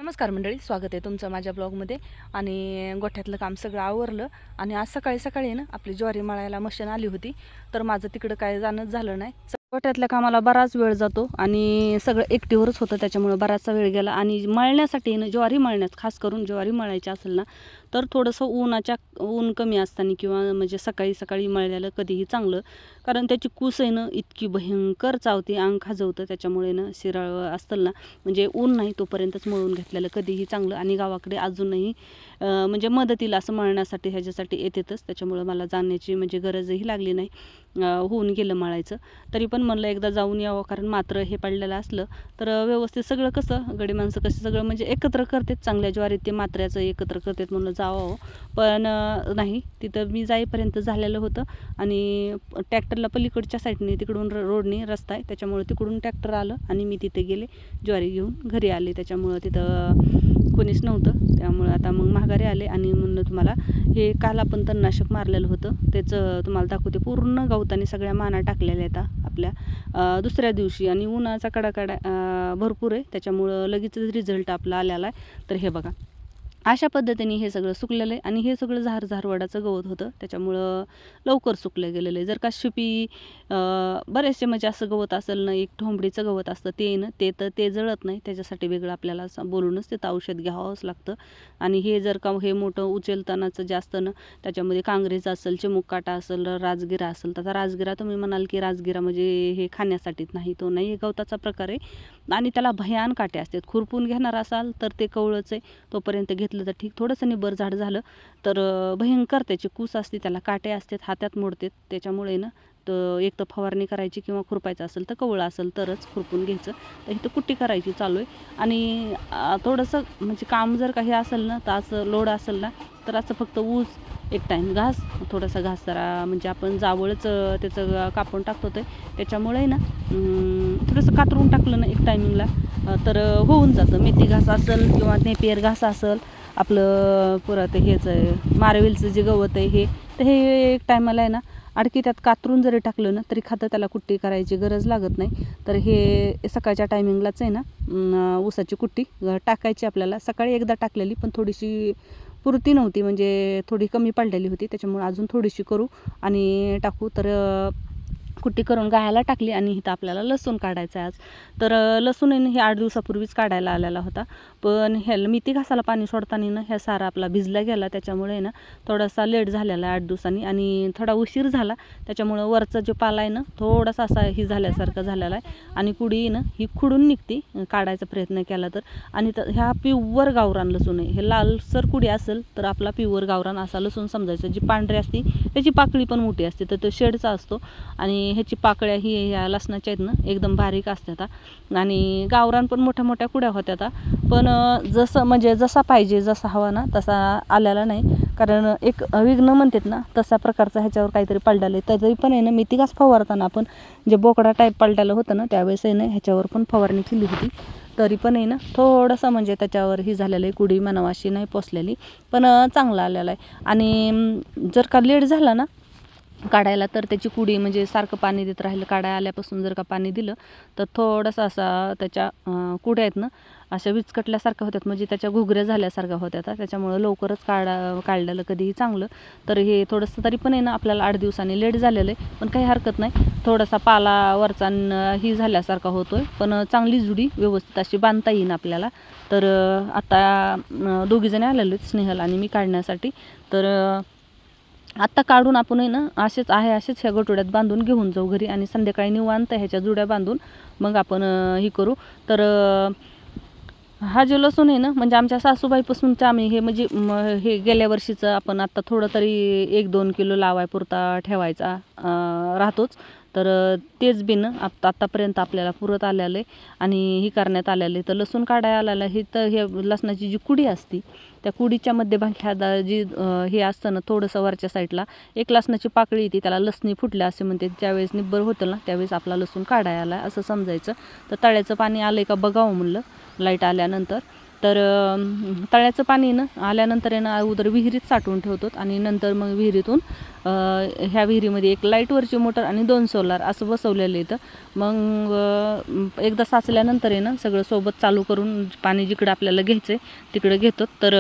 नमस्कार मंडळी, स्वागत आहे तुमचं माझ्या ब्लॉगमध्ये. आणि गोठ्यातलं काम सगळं आवरलं आणि आज सकाळी सकाळी ना आपली ज्वारी मळायला मशीन आली होती, तर माझं तिकडं काय जाणंच झालं नाही. गोठ्यातल्या कामाला बराच वेळ जातो आणि सगळं एकटीवरच होतं, त्याच्यामुळे बराचसा वेळ गेला. आणि मळण्यासाठी ना, ज्वारी मळण्यात खास करून ज्वारी मळायची असेल ना, तर थोडंसं ऊन कमी असताना किंवा म्हणजे सकाळी सकाळी मळलेलं कधीही चांगलं, कारण त्याची कूस आहे ना इतकी भयंकर चावते, अंग खाजवतं. त्याच्यामुळे ना शिराळ असतं ना, म्हणजे ऊन नाही तोपर्यंतच मळून घेतलेलं कधीही चांगलं. आणि गावाकडे अजूनही म्हणजे मदतीला असं मळण्यासाठी ह्याच्यासाठी येतेच, त्याच्यामुळं मला जाण्याची म्हणजे गरजही लागली नाही. होऊन गेलं मळायचं. तरी पण म्हणलं एकदा जाऊन यावं, कारण मात्र हे पडलेलं असलं तर व्यवस्थित सगळं कसं गडी माणसं कसे सगळं म्हणजे एकत्र करतात, चांगल्या ज्वारीत ते मात्र्याचं एकत्र करतात म्हणलं जावं. पण नाही, तिथं मी जाईपर्यंत झालेलं होतं. आणि ट्रॅक्टरला पलीकडच्या साईडने तिकडून रोडने रस्ता आहे, त्याच्यामुळे तिकडून ट्रॅक्टर आलं आणि मी तिथे गेले, ज्वारी घेऊन घरी आले. त्याच्यामुळं तिथं कोणीच नव्हतं, त्यामुळं आता मग माघारी आले. आणि म्हणलं तुम्हाला हे काल आपण तणनाशक मारलेलं होतं त्याचं तुम्हाला दाखवते. पूर्ण गवताने सगळ्या माना टाकलेल्या आहेत आपल्या दुसऱ्या दिवशी. आणि उन्हाचा कडाकडा भरपूर आहे, त्याच्यामुळं लगेचच रिझल्ट आपला आलेला आहे. तर हे बघा, अशा पद्धतीने हे सगळं सुकलेलं आहे. आणि हे सगळं झारवडाचं गवत होतं, त्याच्यामुळं लवकर सुकलं गेलेलं आहे. जर का शिपी बरेचसे म्हणजे असं गवत असेल ना, एक ठोंबडीचं गवत असतं ते ना, ते जळत नाही, त्याच्यासाठी वेगळं आपल्याला बोलूनच तिथं औषध घ्यावंच लागतं. आणि हे जर का हे मोठं उचलतानाचं जास्त ना, त्याच्यामध्ये कांगरेज असेल, चिमुककाटा असेल, राजगिरा असेल. तर राजगिरा तुम्ही म्हणाल की राजगिरा म्हणजे हे खाण्यासाठीच नाही, तो नाही, गवताचा प्रकार आहे. आणि त्याला भयान काटे असतात. खुरपून घेणार असाल तर ते कवळच आहे, तोपर्यंत घेतलं तर ठीक. थोडंसं निबर झाड झालं तर भयंकर त्याची कूस असते, त्याला काटे असतात, हातात मोडतात. त्याच्यामुळे ना तर एक तर फवारणी करायची किंवा खुरपायचं असेल तर कवळं असेल तरच खुरपून घ्यायचं. तर इथं कुट्टी करायची चालू आहे. आणि थोडंसं म्हणजे काम जर काही असेल ना, तर असं लोड असेल ना, तर असं फक्त ऊस, एक टाईम घास, थोडासा घास जरा म्हणजे आपण जावळच त्याचं कापून टाकतो ते, त्याच्यामुळे ना थोडंसं कातरून टाकलं ना एक टायमिंगला तर होऊन जातं. मेथी घास असेल किंवा नेपियर घास असेल, आपलं परत हेच मारवेलचं जे गवत आहे हे, तर हे एक टायमाला आहे ना अडकी त्यात कातरून जरी टाकलं ना तरी खातं, त्याला कुट्टी करायची गरज लागत नाही. तर हे सकाळच्या टायमिंगलाच आहे ना ऊसाची कुट्टी टाकायची आपल्याला. सकाळी एकदा टाकलेली, पण थोडीशी पुरती नव्हती, म्हणजे थोडी कमी पडलेली होती, त्याच्यामुळे अजून थोडीशी करू आणि टाकू. तर कुट्टी करून गायला टाकली. आणि इथं आपल्याला लसूण काढायचं आहे आज. तर लसूण आहे ना हे 8 दिवसापूर्वीच काढायला आलेला होता, पण ह्याला मेथी घासाला पाणी सोडताना ना ह्या सारा आपला भिजला गेला, त्याच्यामुळे ना थोडासा लेट झालेला आहे 8 दिवसांनी. आणि थोडा उशीर झाला, त्याच्यामुळं वरचा जो पाला आहे ना थोडासा असा ही झाल्यासारखा झालेला आहे. आणि कुडी ना ही खुडून निघते काढायचा प्रयत्न केला तर. आणि ह्या प्युअर गावरान लसूण आहे. हे लालसर कुडी असेल तर आपला प्युअर गावरान असा लसूण समजायचं. जी पांढरी असते त्याची पाकळी पण मोठी असते, तर तो शेडचा असतो. आणि ह्याची पाकळ्या ही ह्या लसणाच्या आहेत ना एकदम बारीक असतात. आणि गावरान पण मोठ्या मोठ्या कुड्या होत्या, पण जसं म्हणजे जसा पाहिजे जसा हवा ना तसा आलेला नाही. कारण एक विघ्न म्हणतात ना, तसा प्रकारचा ह्याच्यावर काहीतरी पलटालं आहे. तरी पण आहे ना मेथी घास फवारताना आपण जे बोकडा टाईप पलटालं होतं ना, त्यावेळेस आहे ना ह्याच्यावर पण फवारणी केली होती. तरी पण आहे ना थोडंसं म्हणजे त्याच्यावर ही झालेलं आहे, कुडी म्हणावाशी नाही पोचलेली, पण चांगला आलेला आहे. आणि जर का लेट झाला ना काढायला तर त्याची कुडी म्हणजे सारखं पाणी देत राहिलं, काढायला आल्यापासून जर का पाणी दिलं तर थोडासा असा त्याच्या कुड्या आहेत ना अशा विचकटल्यासारख्या होत्यात, म्हणजे त्याच्या घुगऱ्या झाल्यासारख्या होत्या. त्याच्यामुळं लवकरच काढलेलं कधीही चांगलं. तर हे थोडंसं तरी पण आहे ना आपल्याला 8 दिवसांनी लेट झालेलं आहे, पण काही हरकत नाही. थोडासा पाला वरचा ही झाल्यासारखा होतोय, पण चांगली जुडी व्यवस्थित अशी बांधता येईन आपल्याला. तर आता दोघीजणी आलेलो आहेत, स्नेहल आणि मी काढण्यासाठी. तर आत्ता काढून आपण आहे ना असेच ह्या गटोड्यात बांधून घेऊन जाऊ घरी. आणि संध्याकाळी निवांत ह्याच्या जुड्या बांधून मग आपण ही करू. तर हा जो लसूण आहे ना म्हणजे आमच्या सासूबाईपासूनचं आम्ही हे म्हणजे हे गेल्या वर्षीचं आपण आत्ता थोडं तरी 1-2 किलो लावायपुरता ठेवायचा राहतोच. तर तेच बिनं आत्तापर्यंत आपल्याला पुरत आलेलं आहे आणि ही करण्यात आलेलं आहे. तर लसूण काढायला आलेलं आहे. तर हे लसणाची जी कुडी असती त्या कुडीच्या मध्यभागी जी हे असतं ना थोडंसं वरच्या साईडला एक लसणाची पाकळी येते, त्याला लसणी फुटल्या असे म्हणते. ज्यावेळेस निब्बर होतं ना त्यावेळेस आपला लसूण काढायला आला असं समजायचं. तर तळ्याचं पाणी आलं आहे का बघावं म्हणलं लाईट आल्यानंतर. तर तळ्याचं पाणी ना आल्यानंतर आहे ना अगोदर विहिरीत साठवून ठेवतो आणि नंतर मग विहिरीतून ह्या विहिरीमध्ये एक लाईटवरची मोटर आणि 2 सोलार असं बसवलेलं इथं. मग एकदा साचल्यानंतर आहे ना सगळं सोबत चालू करून पाणी जिकडं आपल्याला घ्यायचं आहे तिकडं घेतो. तर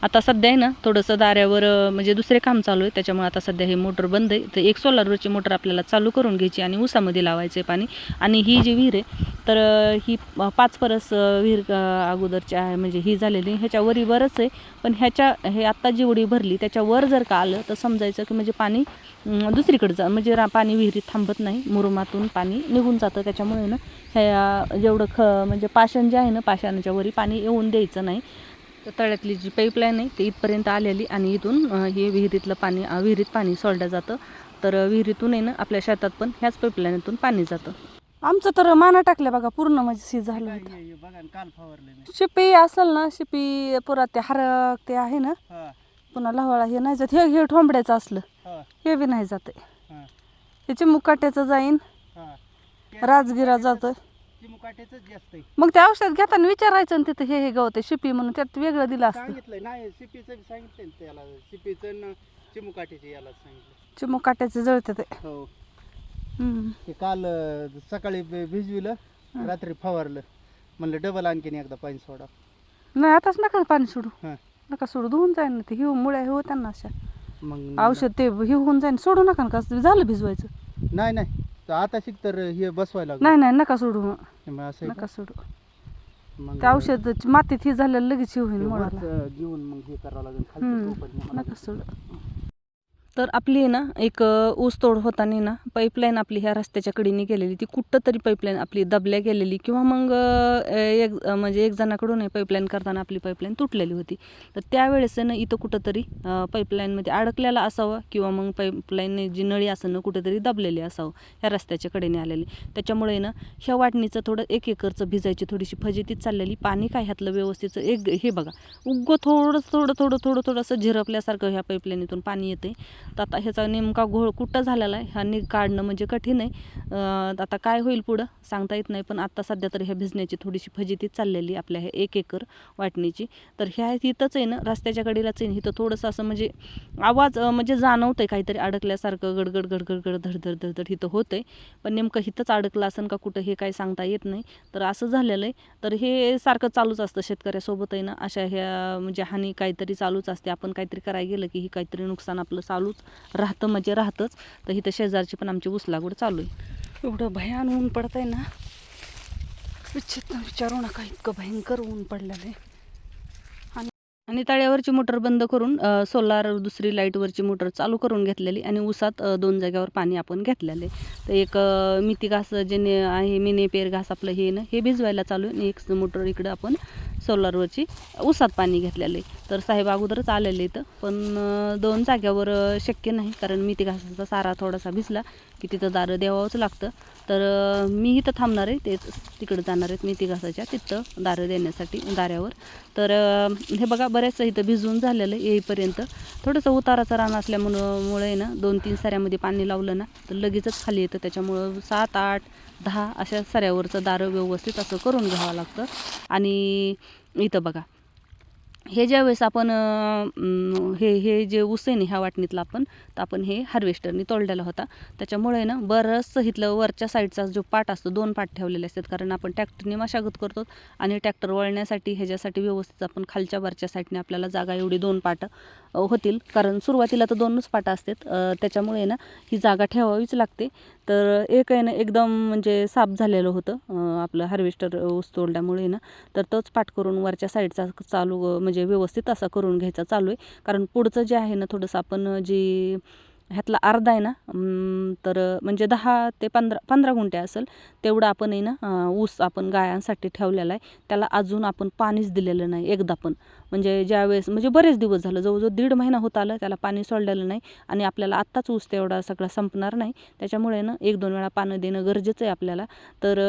आता सध्या आहे ना थोडंसं दाऱ्यावर म्हणजे दुसरे काम चालू आहे, त्याच्यामुळे आता सध्या हे मोटर बंद आहे. तर एक सोलारवरची मोटर आपल्याला चालू करून घ्यायची आणि ऊसामध्ये लावायचं आहे पाणी. आणि ही जी विहीर आहे तर ही 5 परस विहीर अगोदरची आहे, म्हणजे ही झालेली ह्याच्यावरही बरंच आहे. पण ह्याच्या हे आत्ता जेवढी भरली त्याच्यावर जर का आलं तर समजायचं की म्हणजे पाणी दुसरीकडे जा म्हणजे पाणी विहिरीत थांबत नाही, मुरुमातून पाणी निघून जातं. त्याच्यामुळे ना ह्या जेवढं म्हणजे पाषाण जे आहे ना पाषाणाच्या वरी पाणी येऊन द्यायचं नाही. तर तळ्यातली जी पाईपलाईन आहे ती इथपर्यंत आलेली आणि इथून हे विहिरीतलं पाणी विहिरीत पाणी सोडलं जातं. तर विहिरीतून आहे ना आपल्या शेतात पण ह्याच पाईपलाईनतून पाणी जातं. आमचं तर माना टाकल्या बघा पूर्ण म्हणजे झालं होतं. शिपी असेल ना शिपी पुरा ते हरक ते आहे ना पुन्हा लवळा हे नाही जात. हे ठोंबड्याचं असलं हे बी नाही जात. ह्याची मुकाट्याचं जाईन राजगिरा जातोय. मग ते औषध घेताना विचारायचं ना तिथं हे गवत आहे शिपी म्हणून त्यात वेगळं दिलं असतं. नाही शिपीचं सांगितलं त्याला, शिपीचं चिमुकाट्याचे याला सांगितलं. चिमुकाट्याचं जळतं ते. हो ते काल सकाळी भिजविलं रात्री फवारलं, म्हणलं डबल आणखीन एकदा पाणी सोडा. नाही आताच नका पाणी सोडू, नका सोडू, धुवून जाईन ना ते हिव मुळ्या हिव त्यांना अशा. मग औषध ते हिव होऊन जाईन, सोडू नका ना. कसं झालं भिजवायचं? नाही नाही आता शिक तर हे बसवायला नाही नाही नका सोडू, मग असं नका सोडू. मग ते औषध मातीत ही झालेलं लगेच हिव होईल मुळाला. घेऊन मग हे करावं लागेल खाली नका सोडू. तर आपली ना एक ऊस तोड होताना ना पाईपलाईन आपली ह्या रस्त्याच्या कडेने गेलेली, ती कुठं तरी पाईपलाईन आपली दबल्या गेलेली किंवा मग म्हणजे एक जणाकडून पाईपलाईन करताना आपली पाईपलाईन तुटलेली होती. तर त्यावेळेस ना इथं कुठंतरी पाईपलाईनमध्ये अडकलेला असावं किंवा मग पाईपलाईन जी नळी असं ना कुठेतरी दबलेली असावं ह्या रस्त्याच्या कडेने आलेली. त्याच्यामुळे ना ह्या वाटणीचं थोडं 1 एकरचं भिजायची थोडीशी फजितीच चाललेली. पाणी काय ह्यातलं व्यवस्थित हे बघा उगं थोडं थोडं थोडं थोडं थोडं असं झिरपल्यासारखं ह्या पाईपलाईनीतून पाणी येते. तर आता ह्याचा नेमका घोळ कुठं झालेला आहे हा काढणं म्हणजे कठीण आहे. आता काय होईल पुढं सांगता येत नाही. पण आता सध्या तर ह्या भिजण्याची थोडीशी फजिती चाललेली आपल्या ह्या 1 एकर वाटणीची. तर ह्या इथंच आहे ना रस्त्याच्या कडेलाच आहे, इथं थोडंसं असं म्हणजे आवाज म्हणजे जाणवतंय काहीतरी अडकल्यासारखं, गडगड गडगड गड धडधड धडधड इथं होतंय. पण नेमकं इथंच अडकलं असेल का कुठं हे काही सांगता येत नाही. तर असं झालेलं आहे. तर हे सारखं चालूच असतं शेतकऱ्यासोबत आहे ना अशा ह्या म्हणजे हानी काहीतरी चालूच असते. आपण काहीतरी करायला गेलं की ही काहीतरी नुकसान आपलं चालूच राहतं म्हणजे राहतंच. तर इथं शेजारची पण आमची ऊस लागवड चालू आहे. एवढं भयान ऊन पडत आहे ना विचारू नका, इतकं भयंकर ऊन पडलेलं आहे. आणि तळ्यावरची मोटर बंद करून सोलार दुसरी लाईटवरची मोटर चालू करून घेतलेली आणि ऊसात 2 जाग्यावर पाणी आपण घेतलेलं आहे. तर एक मिती घास जे आहे मिनी पेर घास आपलं हे ना हे भिजवायला चालू आहे आणि एक मोटर इकडं आपण सोलारवरची ऊसात पाणी घेतलेलं आहे. तर साहेब अगोदरच आलेले इथं, पण 2 जाग्यावर शक्य नाही कारण मिती घासाचा सारा थोडासा भिजला की तिथं दारं द्यावंच लागतं. तर मी इथं थांबणार आहे, ते तिकडं जाणार आहेत मिती घासाच्या तिथं दारं देण्यासाठी दाऱ्यावर. तर हे बघा बऱ्याच इथं भिजून झालेलं आहे. येईपर्यंत थोडंसं उताराचं रान असल्यामुळे ना 2-3 सऱ्यामध्ये पाणी लावलं ना तर लगेचच खाली येतं. त्याच्यामुळं 7, 8, 10 अशा सऱ्यावरचं दारं व्यवस्थित असं करून घ्यावं लागतं. आणि इथं बघा हे ज्यावेळेस आपण हे जे ऊस आहे ना ह्या वाटणीतलं आपण हे हार्वेस्टरनी तोडलेला होता. त्याच्यामुळे ना बरंचसं इथलं वरच्या साईडचा जो पाट असतो 2 पाट ठेवलेले असतात कारण आपण ट्रॅक्टरने मशागत करतो आणि ट्रॅक्टर वळण्यासाठी ह्याच्यासाठी व्यवस्थित आपण खालच्या वरच्या साईडने आपल्याला जागा एवढी 2 पाट होतील कारण सुरुवातीला तर 2च पाट असतात. त्याच्यामुळे ना ही जागा ठेवावीच लागते. तर एक आहे ना एकदम म्हणजे साफ झालेलं होतं आपलं हार्वेस्टर ऊस तोडल्यामुळे ना. तर तोच पाट करून वरच्या साईडचा चालू म्हणजे व्यवस्थित असा करून घ्यायचा चालू आहे. कारण पुढचं जे आहे ना थोडंसं आपण जी ह्यातला अर्धा आहे ना तर म्हणजे 10 ते 15 गुंठे असेल तेवढं आपण आहे ना ऊस आपण गायांसाठी ठेवलेला आहे. त्याला अजून आपण पाणीच दिलेलं नाही एकदा पण. म्हणजे ज्यावेळेस म्हणजे बरेच दिवस झालं जवळजवळ 1.5 महिना होत आलं त्याला पाणी सोडलेलं नाही आणि आपल्याला आत्ताच ऊस तेवढा सगळा संपणार नाही. त्याच्यामुळे ना 1-2 वेळा पाणी देणं गरजेचं आहे आपल्याला. तर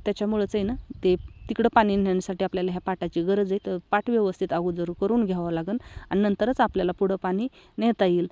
त्याच्यामुळेच आहे ना ते तिकडं पाणी नेण्यासाठी आपल्याला ह्या पाटाची गरज आहे. तर पाट व्यवस्थित अगोदर करून घ्यावं लागेल आणि नंतरच आपल्याला पुढं पाणी नेता येईल.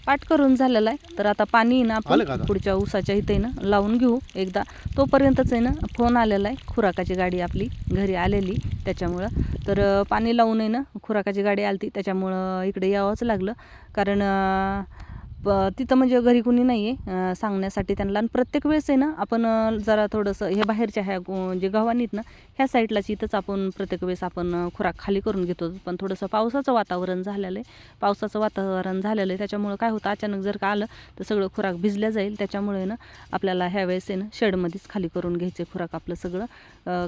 पाठ करून झालेला आहे. तर आता पाणी ना आलं का आपण आता? पुढच्या ऊसाच्या इथे ना लावून घेऊ एकदा. तोपर्यंतच आहे ना फोन आलेला आहे, खुराकाची गाडी आपली घरी आलेली त्याच्यामुळं. तर पाणी लावून आहे ना खुराकाची गाडी आली त्याच्यामुळं इकडे यावंच लागलं. कारण तिथं म्हणजे घरी कुणी नाही आहे सांगण्यासाठी त्यांना. आणि प्रत्येक वेळेस आहे ना आपण जरा थोडंसं हे बाहेरच्या ह्या जे गव्हाणीत ना ह्या साईडलाच इथंच आपण प्रत्येक वेळेस आपण खुराक खाली करून घेतो. पण थोडंसं पावसाचं वातावरण झालेलं आहे, त्याच्यामुळं काय होतं अचानक जर का आलं तर सगळं खुराक भिजल्या जाईल. त्याच्यामुळे ना आपल्याला ह्या वेळेस आहे ना शेडमध्येच खाली करून घ्यायचे खुराक आपलं सगळं.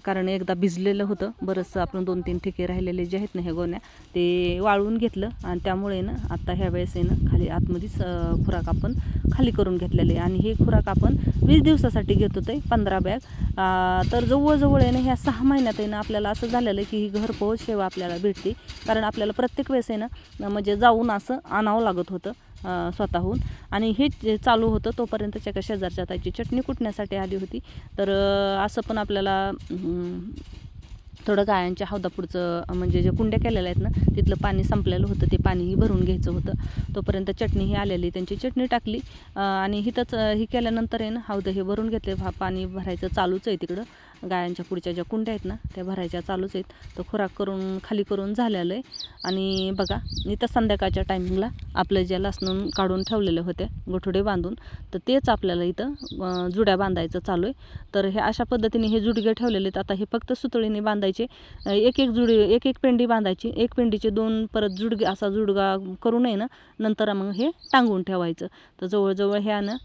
कारण एकदा भिजलेलं होतं बरंचसं. आपण 2-3 ठिके राहिलेले जे आहेत ना हे गोण्या ते वाळवून घेतलं आणि त्यामुळे ना आता ह्या वेळेस आहे ना खाली आतमध्येच खुराक आपण खाली करून घेतलेले. आणि हे खुराक आपण 20 दिवसासाठी घेत होते 15 बॅग. तर जवळजवळ आहे ना ह्या 6 महिन्यात आहे ना आपल्याला असं झालेलं आहे की ही घरपोच सेवा आपल्याला भेटते. कारण आपल्याला प्रत्येक वेळेस आहे ना म्हणजे जाऊन असं आणावं लागत होतं स्वतःहून. आणि हे जे चालू होतं तोपर्यंतच्या एका शेजारच्या ताईची चटणी कुटण्यासाठी आली होती. तर असं पण आपल्याला थोडं गायांच्या हौदापुढचं म्हणजे जे कुंड्या केलेल्या आहेत ना तिथलं पाणी संपलेलं होतं, ते पाणीही भरून घ्यायचं होतं. तोपर्यंत चटणीही आलेली, त्यांची चटणी टाकली आणि हिथंच ही केल्यानंतर आहे ना हौद हे भरून घेतले. पाणी भरायचं चालूच आहे तिकडं. गायांच्या पुढच्या ज्या कुंड्या आहेत ना त्या भरायच्या चालूच आहेत. तर खुराक करून खाली करून झालेलं आहे. आणि बघा इथं संध्याकाळच्या टायमिंगला आपलं जे लसणून काढून ठेवलेले होते गोठोडे बांधून, तर तेच आपल्याला इथं जुड्या बांधायचं चालू आहे. तर हे अशा पद्धतीने हे जुडगे ठेवलेले आहेत. आता हे फक्त सुतळीने बांधायचे. एक पेंडी बांधायची, एक पेंडीचे 2 परत जुडगे असा जुडगा करू नये ना नंतर मग हे टांगून ठेवायचं. तर जवळजवळ ह्या ना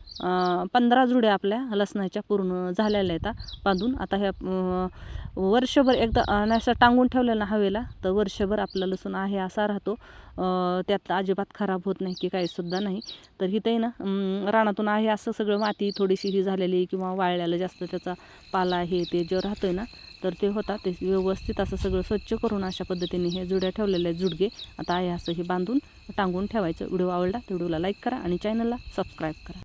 15 जुड्या आपल्या लसणाच्या पूर्ण झालेल्या आहेत बांधून. आता ह्या वर्षभर एकदा असं टांगून ठेवलेला हवेला तर वर्षभर आपला लसूण आहे असा राहतो. त्यात अजिबात खराब होत नाही की काहीसुद्धा नाही. तर इथं आहे ना रानातून आहे असं सगळं माती थोडीशी ही झालेली किंवा वाळल्याला जास्त त्याचा पाला हे ते जे राहतोय ना तर ते होता ते व्यवस्थित असं सगळं स्वच्छ करून अशा पद्धतीने हे जुड्या ठेवलेल्या आहेत जुडगे. आता आहे असं हे बांधून टांगून ठेवायचं. व्हिडिओ आवडला तर व्हिडिओला लाईक करा आणि चॅनलला सबस्क्राईब करा.